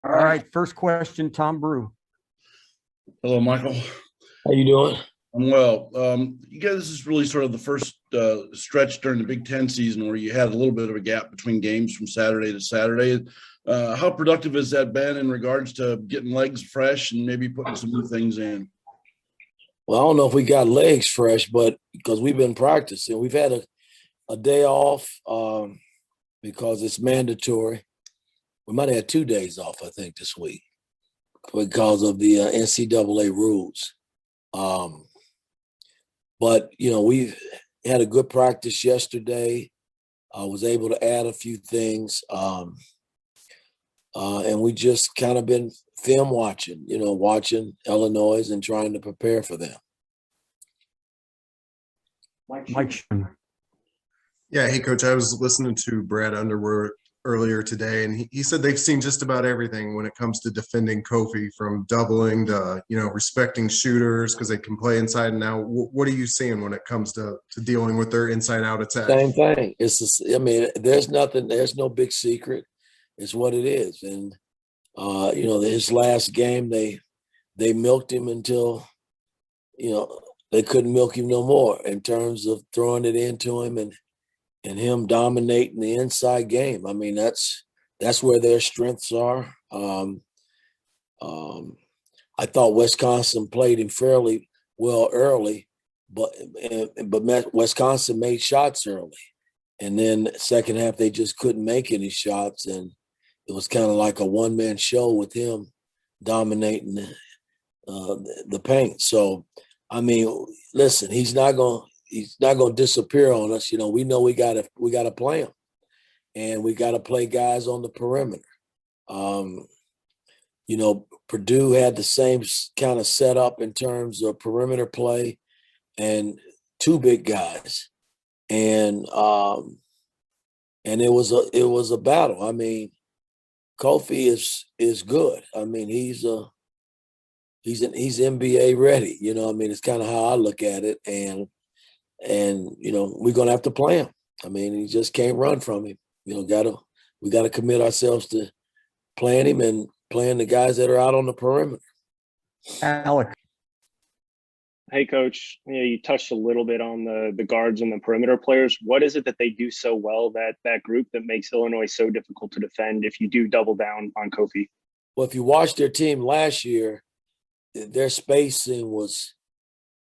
All right, first question, Tom Brew. Hello, Michael. How you doing? I'm well. You guys, this is really sort of the first stretch during the Big Ten season where you had a little bit of a gap between games from Saturday to Saturday. How productive has that been in regards to getting legs fresh and maybe putting some new things in? Well, I don't know if we got legs fresh, but because we've been practicing, we've had a day off because it's mandatory. We might have had 2 days off, I think, this week because of the NCAA rules. But, we've had a good practice yesterday. I was able to add a few things. And we just kind of been film watching, watching Illinois and trying to prepare for them. Mike Schumann. Yeah, hey, Coach, I was listening to Brad Underwood earlier today, and he said they've seen just about everything when it comes to defending Kofi, from doubling to, respecting shooters because they can play inside and out. What are you seeing when it comes to dealing with their inside-out attack? Same thing. There's no big secret. It's what it is. And, his last game, they milked him until, they couldn't milk him no more in terms of throwing it into him and him dominating the inside game. I mean, that's where their strengths are. I thought Wisconsin played him fairly well early, but Wisconsin made shots early. And then second half, they just couldn't make any shots. And it was kind of like a one-man show with him dominating the paint. So, I mean, listen, he's not going to disappear on us. We know we got to play him, and we got to play guys on the perimeter. Purdue had the same kind of setup in terms of perimeter play and two big guys, and it was a battle. I mean, Kofi is good. I mean, he's NBA ready. It's kind of how I look at it, and we're gonna have to play him. I mean, he just can't run from him. We gotta commit ourselves to playing him and playing the guys that are out on the perimeter. Alec. Hey, Coach. You touched a little bit on the guards and the perimeter players. What is it that they do so well, that group, that makes Illinois so difficult to defend if you do double down on Kofi? Well, if you watched their team last year, their spacing was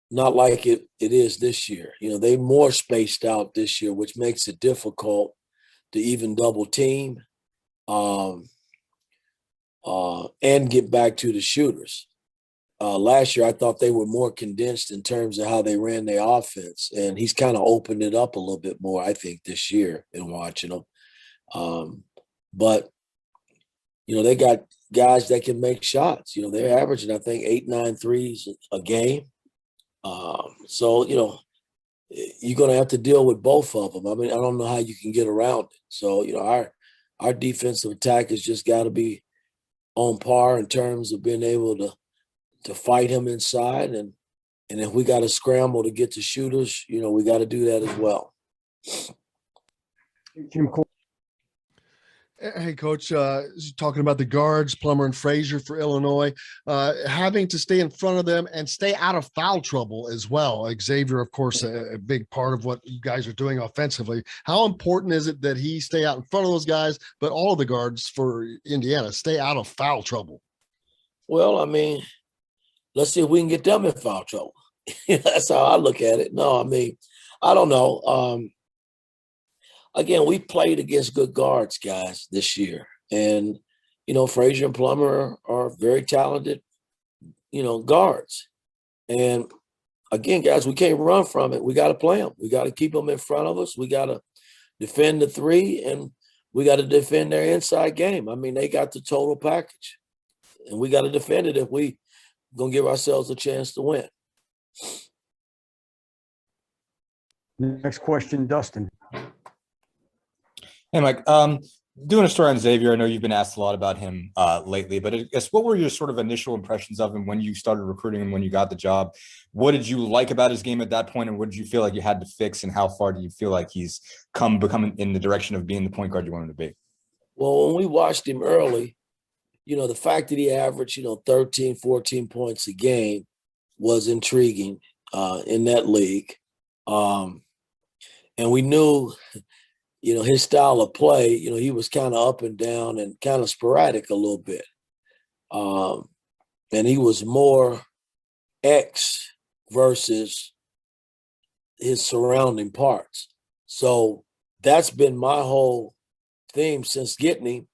not like it is this year. They more spaced out this year, which makes it difficult to even double team and get back to the shooters. Last year, I thought they were more condensed in terms of how they ran their offense, and he's kind of opened it up a little bit more, I think, this year in watching them. But they got guys that can make shots. They're averaging, I think, 8-9 threes a game. So, you're going to have to deal with both of them. I mean, I don't know how you can get around it. So, our defensive attack has just got to be on par in terms of being able to fight him inside. And if we got to scramble to get to shooters, we got to do that as well. Jim Cole. Hey, Coach, talking about the guards, Plummer and Frazier for Illinois, having to stay in front of them and stay out of foul trouble as well. Xavier, of course, a big part of what you guys are doing offensively. How important is it that he stay out in front of those guys, but all of the guards for Indiana stay out of foul trouble? Well, I mean, let's see if we can get them in foul trouble. That's how I look at it. No, I mean, I don't know. Again, we played against good guards, guys, this year. And, Frazier and Plummer are very talented, guards. And, again, guys, we can't run from it. We got to play them. We got to keep them in front of us. We got to defend the three, and we got to defend their inside game. I mean, they got the total package. And we got to defend it if we going to give ourselves a chance to win. Next question, Dustin. Hey, Mike, doing a story on Xavier, I know you've been asked a lot about him lately, but I guess what were your sort of initial impressions of him when you started recruiting him, when you got the job? What did you like about his game at that point, and what did you feel like you had to fix, and how far do you feel like he's becoming in the direction of being the point guard you want him to be? Well, when we watched him early, the fact that he averaged, 13, 14 points a game was intriguing in that league. And we knew, his style of play, he was kind of up and down and kind of sporadic a little bit. And he was more X versus his surrounding parts. So that's been my whole theme since getting him,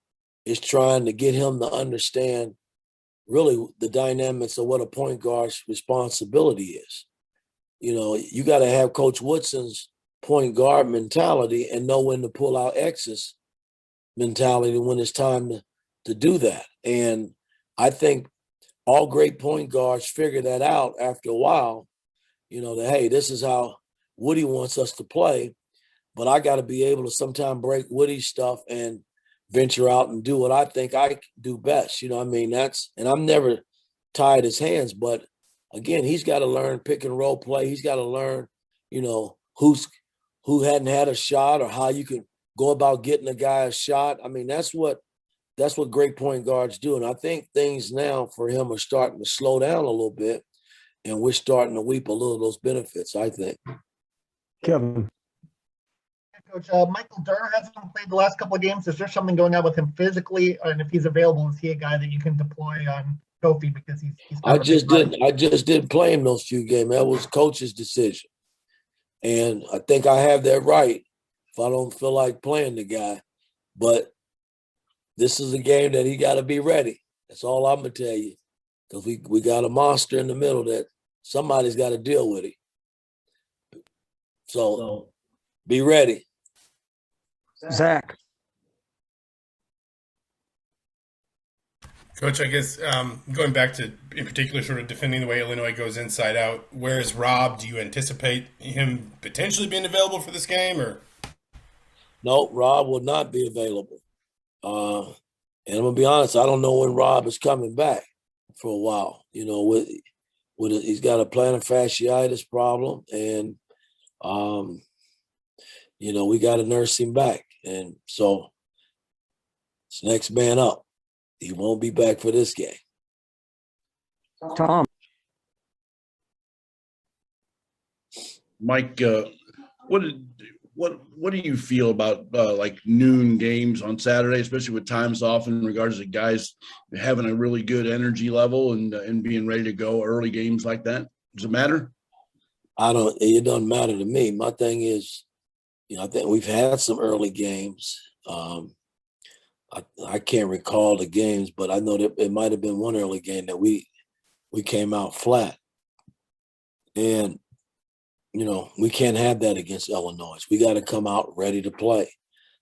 is trying to get him to understand really the dynamics of what a point guard's responsibility is. You got to have Coach Woodson's point guard mentality and know when to pull out X's mentality when it's time to do that. And I think all great point guards figure that out after a while, that, hey, this is how Woody wants us to play, but I got to be able to sometime break Woody's stuff and venture out and do what I think I do best. And I'm never tied his hands, but again, he's got to learn pick and roll play. He's got to learn, who hadn't had a shot or how you can go about getting a guy a shot. That's what great point guards do. And I think things now for him are starting to slow down a little bit, and we're starting to reap a little of those benefits, I think. Kevin. Coach, Michael Durr hasn't played the last couple of games. Is there something going on with him physically? And if he's available, is he a guy that you can deploy on Kofi because he's I just didn't play him those few games. That was coach's decision. And I think I have that right if I don't feel like playing the guy. But this is a game that he got to be ready. That's all I'm going to tell you. Because we got a monster in the middle that somebody's got to deal with it. So be ready. Zach. Coach, I guess going back to, in particular, sort of defending the way Illinois goes inside out, where is Rob? Do you anticipate him potentially being available for this game? Or No, Rob will not be available. And I'm going to be honest, I don't know when Rob is coming back for a while. He's got a plantar fasciitis problem, and, we got to nurse him back. And so it's next man up. He won't be back for this game. Tom. Mike, what do you feel about like noon games on Saturday, especially with times off, in regards to guys having a really good energy level and being ready to go early games like that? Does it matter? It doesn't matter to me. My thing is, I think we've had some early games. I can't recall the games, but I know that it might have been one early game that we came out flat. And, we can't have that against Illinois. We got to come out ready to play,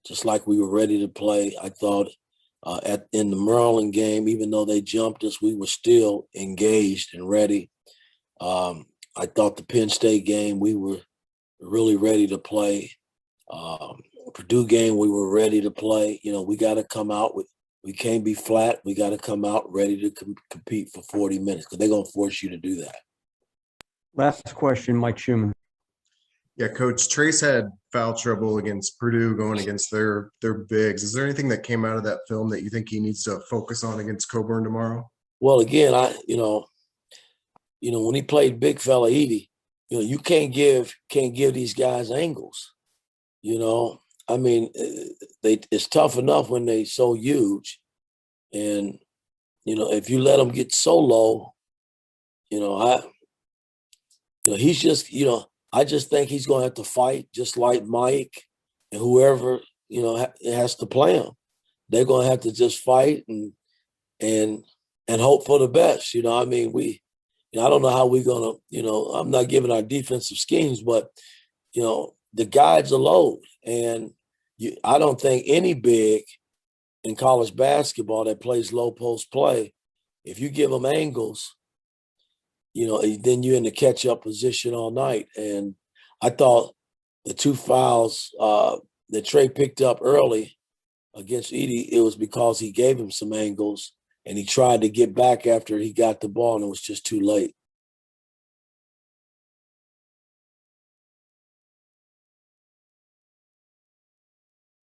just like we were ready to play. I thought in the Maryland game, even though they jumped us, we were still engaged and ready. I thought the Penn State game, we were really ready to play. Purdue game, we were ready to play. We got to come out we can't be flat. We got to come out ready to compete for 40 minutes because they're going to force you to do that. Last question, Mike Schumann. Yeah, Coach, Trace had foul trouble against Purdue going against their bigs. Is there anything that came out of that film that you think he needs to focus on against Coburn tomorrow? Well, again, when he played big fella Edie, you can't give these guys angles. It's tough enough when they so huge, and if you let them get so low, he's just I just think he's going to have to fight just like Mike and whoever has to play him. They're going to have to just fight and hope for the best. I don't know how we're going to. I'm not giving our defensive schemes, but the guides are low, and I don't think any big in college basketball that plays low post play, if you give them angles, then you're in the catch-up position all night. And I thought the two fouls that Trey picked up early against Edie, it was because he gave him some angles, and he tried to get back after he got the ball, and it was just too late.